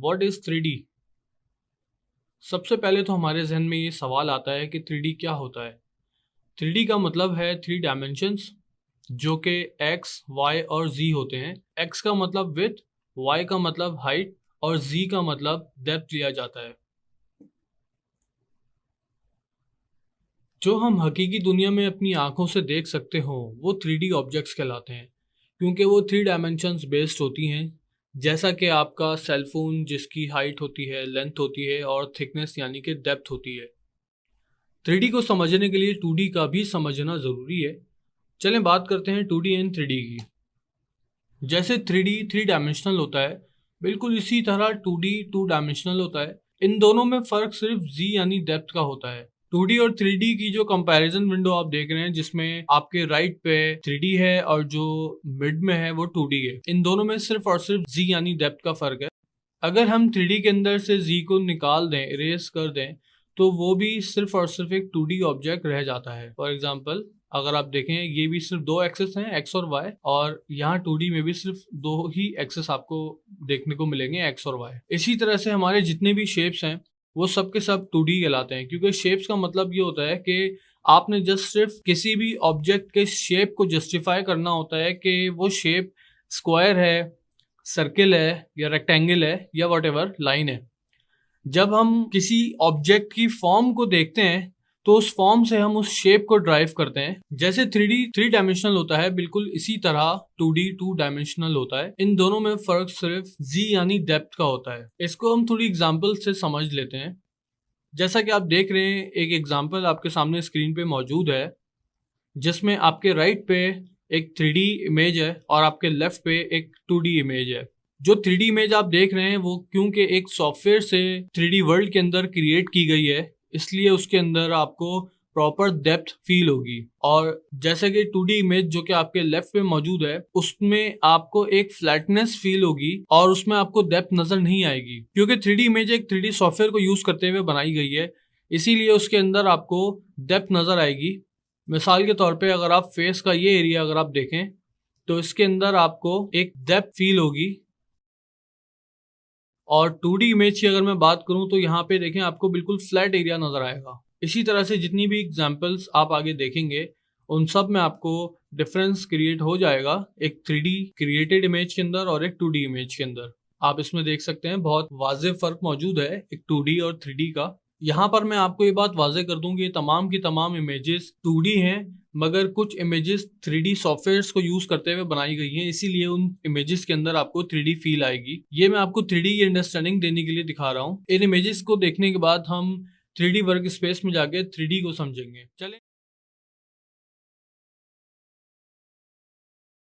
What is 3D? सबसे पहले तो हमारे जहन में ये सवाल आता है कि 3D क्या होता है। 3D का मतलब है 3 डायमेंशंस, जो कि x, y और z होते हैं। x का मतलब विड्थ, y का मतलब हाइट और z का मतलब डेप्थ लिया जाता है। जो हम हकीकी दुनिया में अपनी आंखों से देख सकते हो वो 3D ऑब्जेक्ट्स कहलाते हैं, क्योंकि वो 3 डायमेंशंस बेस्ड होती हैं। जैसा कि आपका सेलफोन, जिसकी हाइट होती है, लेंथ होती है और थिकनेस यानी कि डेप्थ होती है। 3D को समझने के लिए 2D का भी समझना ज़रूरी है। चलें बात करते हैं 2D एंड 3D की। जैसे 3D 3 डायमेंशनल होता है, बिल्कुल इसी तरह 2D 2 डायमेंशनल होता है। इन दोनों में फ़र्क सिर्फ Z यानी डेप्थ का होता है। 2D और 3D की जो कंपैरिजन विंडो आप देख रहे हैं, जिसमें आपके राइट पे 3D है और जो मिड में है वो 2D है, इन दोनों में सिर्फ और सिर्फ Z यानी डेप्थ का फ़र्क है। अगर हम 3D के अंदर से Z को निकाल दें, इरेज कर दें, तो वो भी सिर्फ और सिर्फ एक 2D ऑब्जेक्ट रह जाता है। फॉर एग्जांपल, अगर आप देखें, ये भी सिर्फ 2 एक्सेस हैं, x और y, और यहाँ 2D में भी सिर्फ 2 ही एक्सेस आपको देखने को मिलेंगे, x और y। इसी तरह से हमारे जितने भी शेप्स हैं वो सब के सब 2D कहलाते हैं, क्योंकि शेप्स का मतलब ये होता है कि आपने जस्ट सिर्फ किसी भी ऑब्जेक्ट के शेप को जस्टिफाई करना होता है कि वो शेप स्क्वायर है, सर्किल है या रेक्टेंगल है या व्हाटएवर लाइन है। जब हम किसी ऑब्जेक्ट की फॉर्म को देखते हैं तो उस फॉर्म से हम उस शेप को ड्राइव करते हैं। जैसे 3D 3 डायमेंशनल होता है, बिल्कुल इसी तरह 2D 2 डायमेंशनल होता है। इन दोनों में फर्क सिर्फ Z यानी डेप्थ का होता है। इसको हम थोड़ी एग्जांपल से समझ लेते हैं। जैसा कि आप देख रहे हैं, एक एग्जांपल आपके सामने स्क्रीन पे मौजूद है, जिसमें आपके राइट पे एक 3D इमेज है और आपके लेफ्ट पे एक 2D इमेज है। जो 3D इमेज आप देख रहे हैं वो क्योंकि एक सॉफ्टवेयर से 3D वर्ल्ड के अंदर क्रिएट की गई है, इसलिए उसके अंदर आपको प्रॉपर डेप्थ फील होगी। और जैसे कि 2D इमेज जो कि आपके लेफ्ट पे मौजूद है, उसमें आपको एक फ्लैटनेस फील होगी और उसमें आपको डेप्थ नजर नहीं आएगी, क्योंकि 3D इमेज एक 3D सॉफ्टवेयर को यूज करते हुए बनाई गई है, इसीलिए उसके अंदर आपको डेप्थ नजर आएगी। मिसाल के तौर पे अगर आप फेस का ये एरिया अगर आप देखें तो इसके अंदर आपको एक डेप्थ फील होगी। और 2D इमेज की अगर मैं बात करूं तो यहाँ पे देखें, आपको बिल्कुल फ्लैट एरिया नजर आएगा। इसी तरह से जितनी भी एग्जांपल्स आप आगे देखेंगे उन सब में आपको डिफरेंस क्रिएट हो जाएगा, एक 3D क्रिएटेड इमेज के अंदर और एक 2D इमेज के अंदर। आप इसमें देख सकते हैं बहुत वाज़ेह फर्क मौजूद है एक 2D और 3D का। यहाँ पर मैं आपको ये बात वाज़ेह कर दूं कि तमाम की तमाम इमेजेस 2D हैं, मगर कुछ इमेजेस 3D सॉफ्टवेयर्स को यूज करते हुए बनाई गई हैं, इसीलिए उन इमेजेस के अंदर आपको 3D फील आएगी। ये मैं आपको 3D की अंडरस्टैंडिंग देने के लिए दिखा रहा हूँ। इन इमेजेस को देखने के बाद हम 3D वर्क स्पेस में जाके 3D को समझेंगे। चलें।